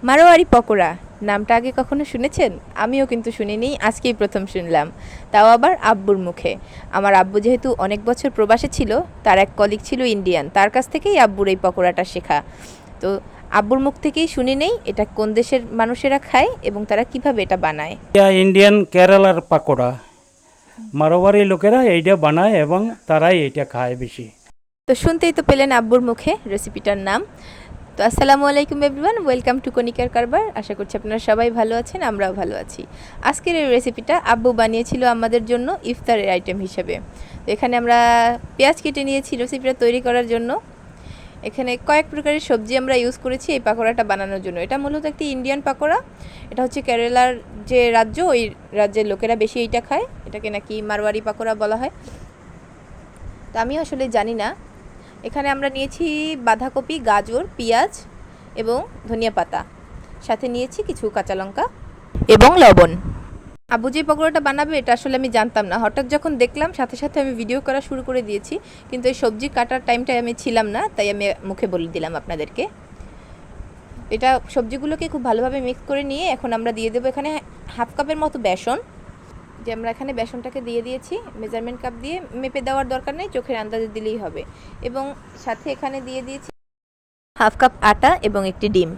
মারোয়ারি পকোড়া নামটা আগে কখনো শুনেছেন? আমিও কিন্তু শুনিনি, আজকেই প্রথম শুনলাম, তাও আবার আব্বুর মুখে। আমার আব্বু যেহেতু অনেক বছর প্রবাসে ছিল, তার এক কলিগ ছিল ইন্ডিয়ান, তার কাছ থেকেই আব্বুর এই পকোড়াটা শেখা। তো আব্বুর মুখ থেকেই শুনে নেই এটা কোন দেশের মানুষেরা খায় এবং তারা কিভাবে এটা বানায়। ইন্ডিয়ান কেরালার পাকোড়া, মারোয়ারি লোকেরা এইটা বানায় এবং তারাই এইটা খায় বেশি। তো শুনতেই তো পেলেন আব্বুর মুখে রেসিপিটার নাম। তো আসসালামু আলাইকুম এভরিওয়ান, ওয়েলকাম টু কণিকার কারবার। আশা করছি আপনারা সবাই ভালো আছেন, আমরাও ভালো আছি। আজকের এই রেসিপিটা আব্বু বানিয়েছিল আমাদের জন্য ইফতারের আইটেম হিসেবে। তো এখানে আমরা পেঁয়াজ কেটে নিয়েছি রেসিপিটা তৈরি করার জন্য। এখানে কয়েক প্রকারের সবজি আমরা ইউজ করেছি এই পাকোড়াটা বানানোর জন্য। এটা মূলত একটি ইন্ডিয়ান পাকোড়া। এটা হচ্ছে কেরালার যে রাজ্য, ওই রাজ্যের লোকেরা বেশি এইটা খায়। এটাকে নাকি মারওয়ারি পাকোড়া বলা হয়। তো আমি আসলে জানি না। এখানে আমরা নিয়েছি বাঁধাকপি, গাজর, পেঁয়াজ এবং ধনিয়া পাতা, সাথে নিয়েছি কিছু কাঁচা লঙ্কা এবং লবণ। আব্বু যে পকোড়াটা বানাবে এটা আসলে আমি জানতাম না, হঠাৎ যখন দেখলাম সাথে সাথে আমি ভিডিও করা শুরু করে দিয়েছি। কিন্তু এই সবজি কাটার টাইমটায় আমি ছিলাম না, তাই আমি মুখে বলে দিলাম আপনাদেরকে। এটা সবজিগুলোকে খুব ভালোভাবে মিক্স করে নিয়ে এখন আমরা দিয়ে দেবো এখানে হাফ কাপের মতো বেসন। যে আমরা এখানে বেসনটাকে দিয়ে দিয়েছি, মেজারমেন্ট কাপ দিয়ে মেপে দেওয়ার দরকার নেই, চোখের আন্দাজে দিলেই হবে। এবং সাথে এখানে দিয়ে দিয়েছি হাফ কাপ আটা এবং একটি ডিম।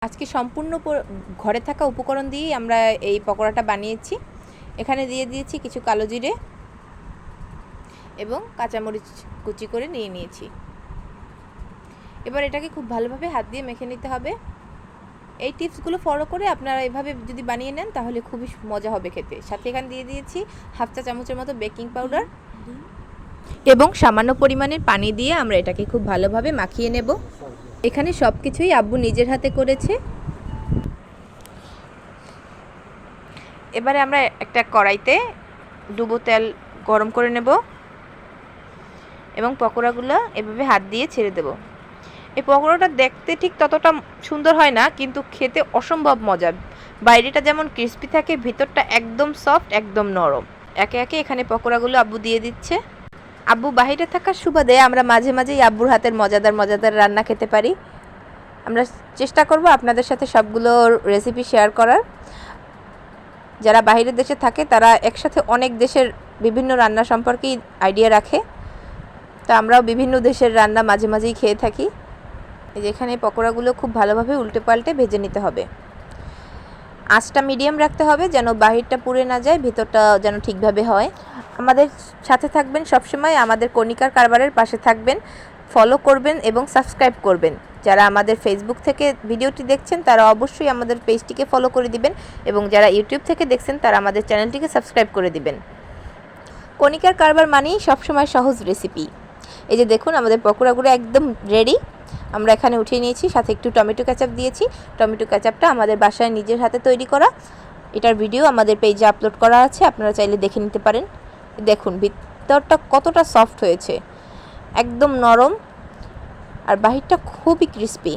আজকে সম্পূর্ণ ঘরে থাকা উপকরণ দিয়েই আমরা এই পকোড়াটা বানিয়েছি। এখানে দিয়ে দিয়েছি কিছু কালো জিরে এবং কাঁচামরিচ কুচি করে নিয়ে নিয়েছি। এবার এটাকে খুব ভালোভাবে হাত দিয়ে মেখে নিতে হবে। এই টিপসগুলো ফলো করে আপনারা এভাবে যদি বানিয়ে নেন তাহলে খুবই মজা হবে খেতে। সাথে এখানে দিয়ে দিয়েছি হাফ চা চামচের মতো বেকিং পাউডার এবং সামান্য পরিমাণের পানি দিয়ে আমরা এটাকে খুব ভালোভাবে মাখিয়ে নেব। এখানে সব কিছুই আব্বু নিজের হাতে করেছে। এবারে আমরা একটা কড়াইতে ডুবো তেল গরম করে নেব এবং পকোড়াগুলো এভাবে হাত দিয়ে ছেড়ে দেব। এই পকোড়াটা দেখতে ঠিক ততটা সুন্দর হয় না, কিন্তু খেতে অসম্ভব মজা। বাইরেটা যেমন ক্রিস্পি থাকে, ভিতরটা একদম সফট, একদম নরম। একে একে এখানে পকোড়াগুলো আব্বু দিয়ে দিচ্ছে। আব্বু বাইরে থাকার সুবাদে আমরা মাঝে মাঝেই আব্বুর হাতের মজাদার মজাদার রান্না খেতে পারি। আমরা চেষ্টা করব আপনাদের সাথে সবগুলো রেসিপি শেয়ার করার। যারা বাইরের দেশে থাকে তারা একসাথে অনেক দেশের বিভিন্ন রান্না সম্পর্কেই আইডিয়া রাখে। তো আমরাও বিভিন্ন দেশের রান্না মাঝে মাঝেই খেয়ে থাকি। যেখানে পকোড়াগুলো খুব ভালোভাবে উল্টে পাল্টে ভেজে নিতে হবে। আঁচটা মিডিয়াম রাখতে হবে যেন বাহিরটা পুড়ে না যায়, ভিতরটা যেন ঠিকভাবে হয়। আমাদের সাথে থাকবেন সবসময়, আমাদের কণিকার কারবারের পাশে থাকবেন, ফলো করবেন এবং সাবস্ক্রাইব করবেন। যারা আমাদের ফেসবুক থেকে ভিডিওটি দেখছেন তারা অবশ্যই আমাদের পেজটিকে ফলো করে দিবেন এবং যারা ইউটিউব থেকে দেখছেন তারা আমাদের চ্যানেলটিকে সাবস্ক্রাইব করে দিবেন। কণিকার কারবার মানেই সবসময় সহজ রেসিপি। এই যে দেখুন আমাদের পকোড়াগুলো একদম রেডি। আমরা এখানে উঠিয়ে নিয়েছি, সাথে একটু টমেটো কেচাপ দিয়েছি। টমেটো কেচাপটা আমাদের বাসায় নিজের হাতে তৈরি করা। এটার ভিডিও আমাদের পেজে আপলোড করা আছে, আপনারা চাইলে দেখে নিতে পারেন। দেখুন ভিতরটা কতটা সফট হয়েছে, একদম নরম, আর বাহিরটা খুবই ক্রিস্পি।